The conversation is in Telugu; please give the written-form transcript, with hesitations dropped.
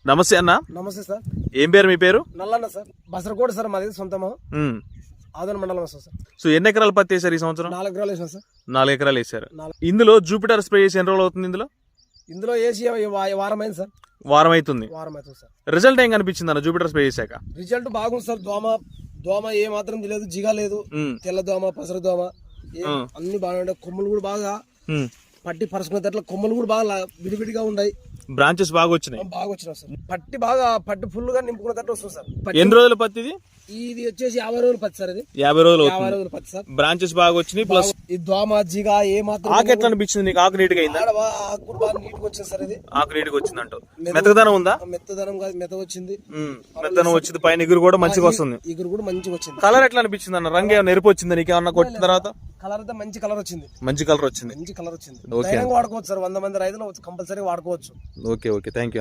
నమస్తే అన్న. నమస్తే సార్. ఏం పేరు మీ పేరు? నల్లన్న సార్. బసరకోట సార్ మాది సొంతము. ఆదోని మండలం వస్తుంది సార్. సో ఎన్ని ఎకరాలు పత్తి వేసారు ఈ సంవత్సరం? 4 ఎకరాలు వేసాం సార్. 4 ఎకరాలు వేసారు. ఇందులో జూపిటర్ స్ప్రే చేసి ఎన్ని రోజులు అవుతుంది? ఇందులో వేసి వారం అయింది సార్. వారం అవుతుంది సార్. రిజల్ట్ ఏం కనిపించింది అన్న జూపిటర్ స్ప్రే చేశాక? రిజల్ట్ బాగుంది సార్. దోమ ఏ మాత్రం లేదు, జిగా లేదు, తెల్ల దోమ, పసర దోమ అన్ని బాగా. కొమ్మలు కూడా బాగా పట్టి పరుచుకునేటట్లు కొమ్మలు కూడా బాగా విడివిడిగా ఉన్నాయి. బ్రాంచెస్ బాగా వచ్చినాయి సార్. పట్టి ఫుల్ గా నింపుకునేటట్లు వస్తుంది సార్. ఎన్ని రోజుల పత్తి ఇది వచ్చేసి 50 రోజులు పత్తి సార్. ఇది 50 రోజులు 50 రోజులు పత్తి సార్. బ్రాంచెస్ బాగా వచ్చినాయి. ప్లస్ ఈ దోమ జిగా ఏ మాత్రం. ఆకు ఎట్లా అనిపించింది నీకు? ఆకు నీట్ గా అయిందా? ఆకు కూడా బాగా నీట్ గా వచ్చింది సార్. ఇది ఆకు నీట్ గా వచ్చింది అంటూ మెత్తదనం ఉందా? మెత్తదనం కాదు, మెత్త వచ్చింది. మెత్తదనం వచ్చింది. పైన ఎగురు కూడా మంచిగా వస్తుంది. ఎగురు కూడా మంచిగా వచ్చింది. కలర్ ఎట్లా అనిపించింది అన్న? రంగు ఏమైనా ఎరుపు వచ్చింది నీకు ఏమన్నా కొట్టిన తర్వాత? కలర్ అయితే మంచి కలర్ వచ్చింది. మంచి కలర్ వచ్చింది. వాడుకోవచ్చు సార్. 100 మంది రైతులు కంపల్సరీ వాడుకోవచ్చు. Okay thank you.